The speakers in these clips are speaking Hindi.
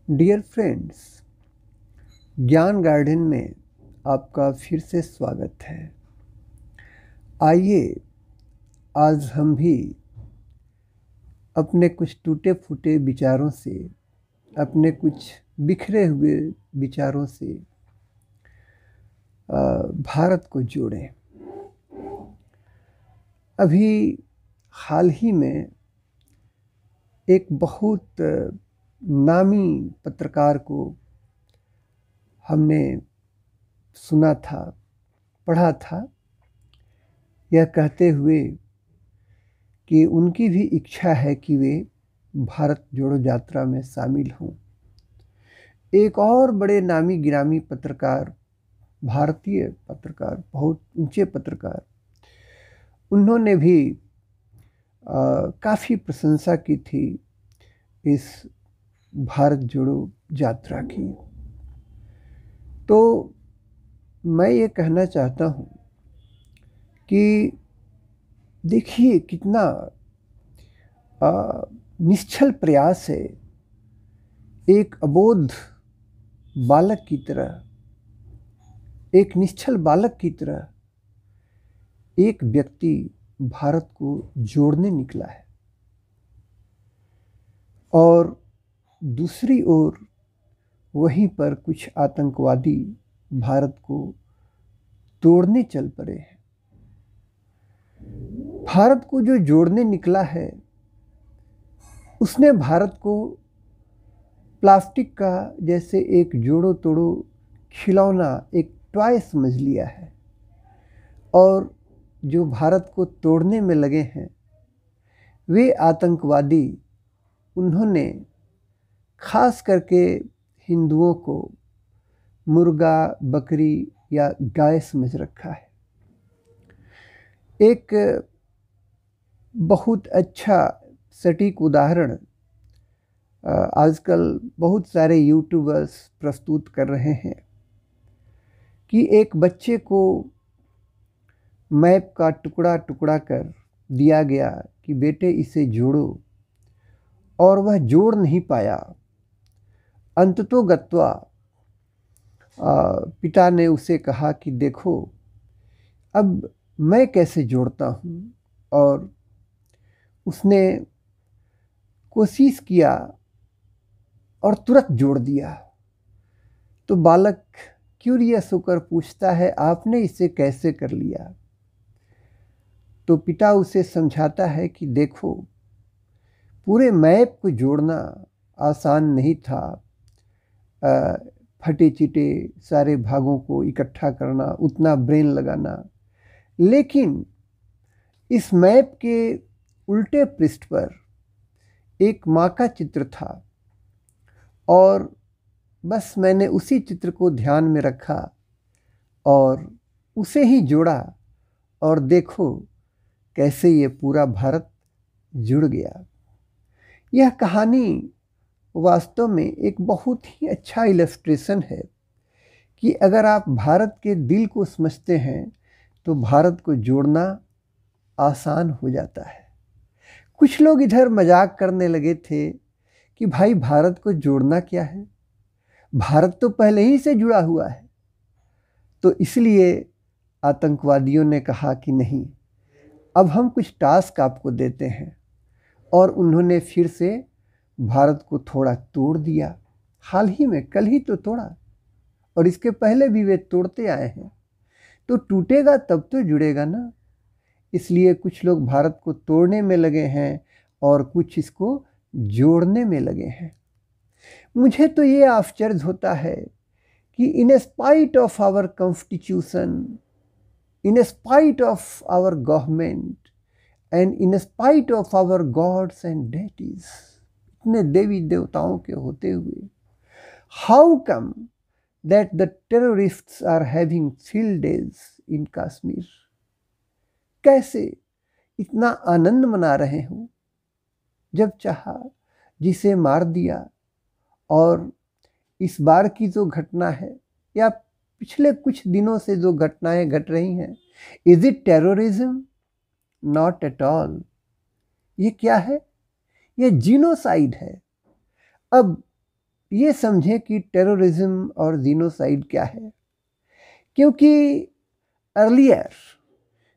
डियर फ्रेंड्स, ज्ञान गार्डन में आपका फिर से स्वागत है। आइए आज हम भी अपने कुछ टूटे फूटे विचारों से, अपने कुछ बिखरे हुए विचारों से भारत को जोड़ें। अभी हाल ही में एक बहुत नामी पत्रकार को हमने सुना था, पढ़ा था, यह कहते हुए कि उनकी भी इच्छा है कि वे भारत जोड़ो यात्रा में शामिल हों। एक और बड़े नामी गिरामी पत्रकार, भारतीय पत्रकार, बहुत ऊंचे पत्रकार, उन्होंने भी काफ़ी प्रशंसा की थी इस भारत जोड़ो यात्रा की। तो मैं ये कहना चाहता हूँ कि देखिए कितना निश्चल प्रयास है। एक अबोध बालक की तरह, एक निश्चल बालक की तरह एक व्यक्ति भारत को जोड़ने निकला है, और दूसरी ओर वहीं पर कुछ आतंकवादी भारत को तोड़ने चल पड़े हैं। भारत को जो जोड़ने निकला है उसने भारत को प्लास्टिक का जैसे एक जोड़ो तोड़ो खिलौना, एक टॉय समझ लिया है। और जो भारत को तोड़ने में लगे हैं वे आतंकवादी, उन्होंने खास करके हिंदुओं को मुर्गा, बकरी या गाय समझ रखा है। एक बहुत अच्छा सटीक उदाहरण आजकल बहुत सारे यूट्यूबर्स प्रस्तुत कर रहे हैं कि एक बच्चे को मैप का टुकड़ा टुकड़ा कर दिया गया कि बेटे इसे जोड़ो, और वह जोड़ नहीं पाया। अंततोगत्वा पिता ने उसे कहा कि देखो अब मैं कैसे जोड़ता हूँ, और उसने कोशिश किया और तुरंत जोड़ दिया। तो बालक क्यूरियस होकर पूछता है, आपने इसे कैसे कर लिया? तो पिता उसे समझाता है कि देखो पूरे मैप को जोड़ना आसान नहीं था, फटे चिटे सारे भागों को इकट्ठा करना, उतना ब्रेन लगाना, लेकिन इस मैप के उल्टे पृष्ठ पर एक माँ का चित्र था, और बस मैंने उसी चित्र को ध्यान में रखा और उसे ही जोड़ा, और देखो कैसे ये पूरा भारत जुड़ गया। यह कहानी वास्तव में एक बहुत ही अच्छा इलस्ट्रेशन है कि अगर आप भारत के दिल को समझते हैं तो भारत को जोड़ना आसान हो जाता है। कुछ लोग इधर मजाक करने लगे थे कि भाई भारत को जोड़ना क्या है, भारत तो पहले ही से जुड़ा हुआ है। तो इसलिए आतंकवादियों ने कहा कि नहीं, अब हम कुछ टास्क आपको देते हैं, और उन्होंने फिर से भारत को थोड़ा तोड़ दिया। हाल ही में, कल ही तो तोड़ा, और इसके पहले भी वे तोड़ते आए हैं। तो टूटेगा तब तो जुड़ेगा ना। इसलिए कुछ लोग भारत को तोड़ने में लगे हैं और कुछ इसको जोड़ने में लगे हैं। मुझे तो ये आश्चर्य होता है कि in spite of our constitution, in spite of our government, and in spite of our gods and deities, इतने देवी देवताओं के होते हुए, how come that the terrorists are having field days in Kashmir? कैसे इतना आनंद मना रहे हो? जब चाहा जिसे मार दिया। और इस बार की जो घटना है या पिछले कुछ दिनों से जो घटनाएं घट रही हैं, is it terrorism? Not at all. ये क्या है? ये जीनोसाइड है। अब ये समझें कि टेररिज्म और जीनोसाइड क्या है। क्योंकि earlier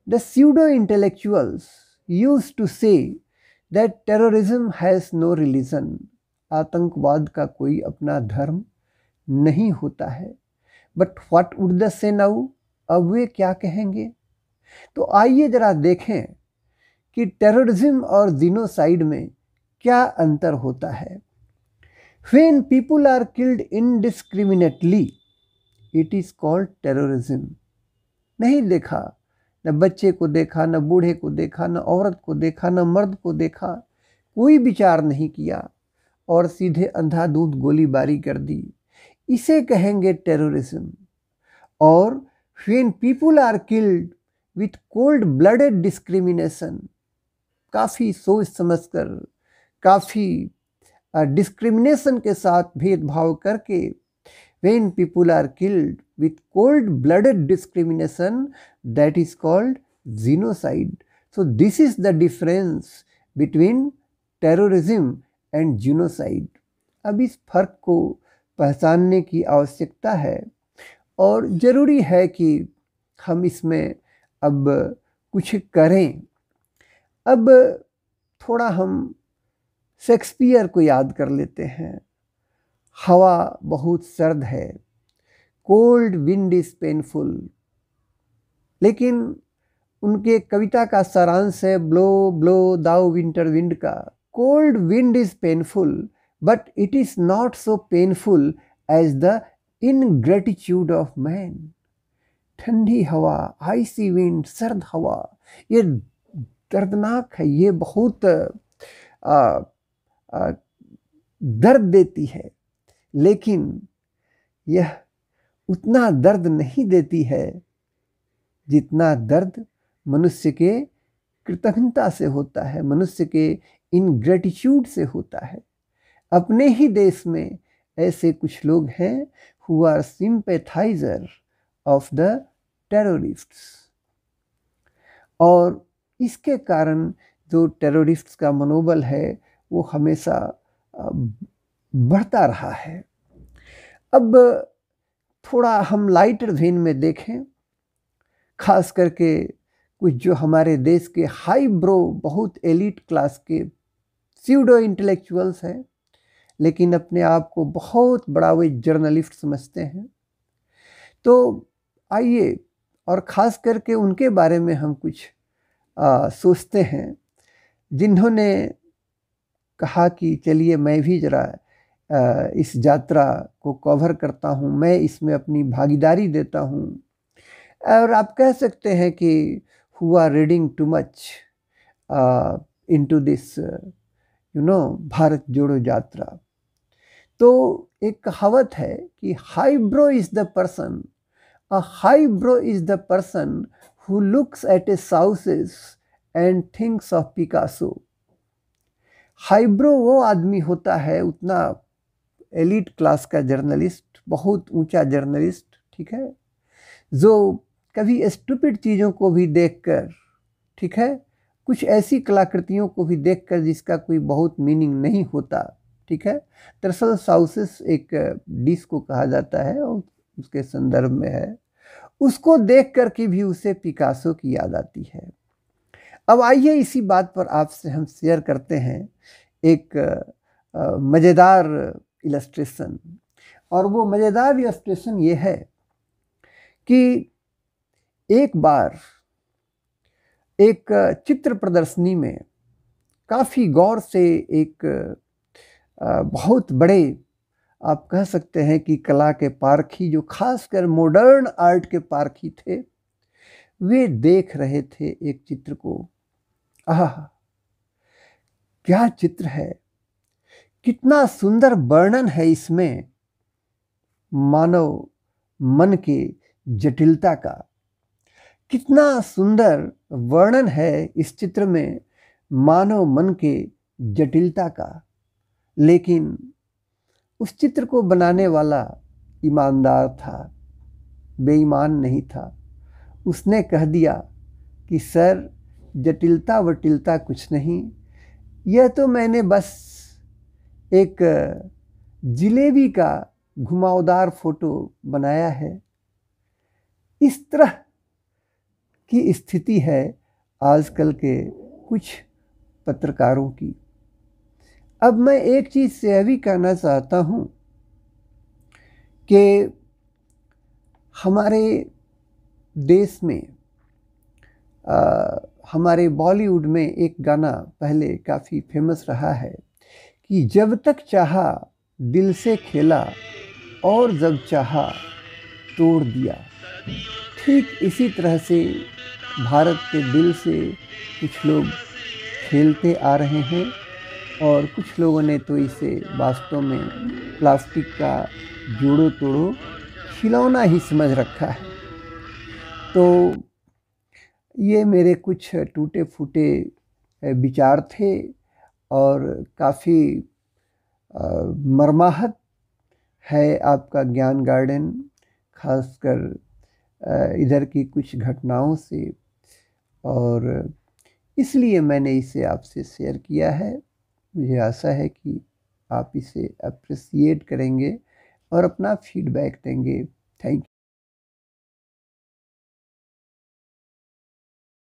the pseudo intellectuals used to say that terrorism has no religion, आतंकवाद का कोई अपना धर्म नहीं होता है। But what would the say now, अब वे क्या कहेंगे? तो आइए जरा देखें कि टेररिज्म और जीनोसाइड में क्या अंतर होता है। When people are killed indiscriminately, it is called terrorism. नहीं देखा, न बच्चे को देखा, न बूढ़े को देखा, न औरत को देखा, न मर्द को देखा, कोई विचार नहीं किया और सीधे अंधाधुंध गोलीबारी कर दी, इसे कहेंगे टेररिज्म। और when people are killed with cold blooded discrimination, काफ़ी सोच समझकर, काफ़ी डिस्क्रिमिनेशन के साथ भेदभाव करके, when people are killed with cold blooded discrimination, that is called genocide. So this is the difference between terrorism and genocide. अब इस फर्क को पहचानने की आवश्यकता है और ज़रूरी है कि हम इसमें अब कुछ करें। अब थोड़ा हम शेक्सपियर को याद कर लेते हैं। हवा बहुत सर्द है, कोल्ड विंड इज पेनफुल, लेकिन उनके कविता का सारांश है blow blow thou winter wind का। Cold wind is painful but it is not so painful as the ingratitude of man. ठंडी हवा, आइसी विंड, सर्द हवा, ये दर्दनाक है, ये बहुत दर्द देती है, लेकिन यह उतना दर्द नहीं देती है जितना दर्द मनुष्य के कृतज्ञता से होता है, मनुष्य के इनग्रेटिट्यूड से होता है। अपने ही देश में ऐसे कुछ लोग हैं who are sympathiser of the terrorists, और इसके कारण जो टेररिस्ट्स का मनोबल है वो हमेशा बढ़ता रहा है। अब थोड़ा हम लाइटर वेन में देखें, खास करके कुछ जो हमारे देश के हाई ब्रो, बहुत एलिट क्लास के स्यूडो इंटेलेक्चुअल्स हैं, लेकिन अपने आप को बहुत बड़ा वे जर्नलिस्ट समझते हैं। तो आइए और ख़ास करके उनके बारे में हम कुछ सोचते हैं, जिन्होंने कहा कि चलिए मैं भी ज़रा इस यात्रा को कवर करता हूँ, मैं इसमें अपनी भागीदारी देता हूँ। और आप कह सकते हैं कि who are reading too much into this Bharat Jodo Yatra. तो एक कहावत है कि highbrow is the person, a highbrow is the person who looks at a sausage and thinks of Picasso. Highbrow वो आदमी होता है, उतना एलिट क्लास का जर्नलिस्ट, बहुत ऊंचा जर्नलिस्ट, ठीक है, जो कभी स्टूपिड चीज़ों को भी देखकर, ठीक है, कुछ ऐसी कलाकृतियों को भी देखकर जिसका कोई बहुत मीनिंग नहीं होता, ठीक है। दरअसल साउसेस एक डिश को कहा जाता है और उसके संदर्भ में है, उसको देख कर के भी उसे पिकासो की याद आती है। अब आइए इसी बात पर आपसे हम शेयर करते हैं एक मज़ेदार इलस्ट्रेशन, और वो मज़ेदार इलस्ट्रेशन ये है कि एक बार एक चित्र प्रदर्शनी में काफ़ी गौर से एक बहुत बड़े, आप कह सकते हैं कि कला के पारखी, जो खासकर मॉडर्न आर्ट के पारखी थे, वे देख रहे थे एक चित्र को। आह, क्या चित्र है, कितना सुंदर वर्णन है इसमें मानव मन के जटिलता का, कितना सुंदर वर्णन है इस चित्र में मानव मन के जटिलता का। लेकिन उस चित्र को बनाने वाला ईमानदार था, बेईमान नहीं था। उसने कह दिया कि सर, जटिलता वटिलता कुछ नहीं, यह तो मैंने बस एक जिलेबी का घुमावदार फोटो बनाया है। इस तरह की स्थिति है आजकल के कुछ पत्रकारों की। अब मैं एक चीज़ से यह भी कहना चाहता हूँ कि हमारे देश में हमारे बॉलीवुड में एक गाना पहले काफ़ी फेमस रहा है कि जब तक चाहा दिल से खेला और जब चाहा तोड़ दिया। ठीक इसी तरह से भारत के दिल से कुछ लोग खेलते आ रहे हैं और कुछ लोगों ने तो इसे वास्तव में प्लास्टिक का जोड़ो तोड़ो खिलौना ही समझ रखा है। तो ये मेरे कुछ टूटे फूटे विचार थे और काफ़ी मर्माहत है आपका ज्ञान गार्डन, खासकर इधर की कुछ घटनाओं से, और इसलिए मैंने इसे आपसे शेयर किया है। मुझे आशा है कि आप इसे अप्रिशिएट करेंगे और अपना फीडबैक देंगे। Thank you.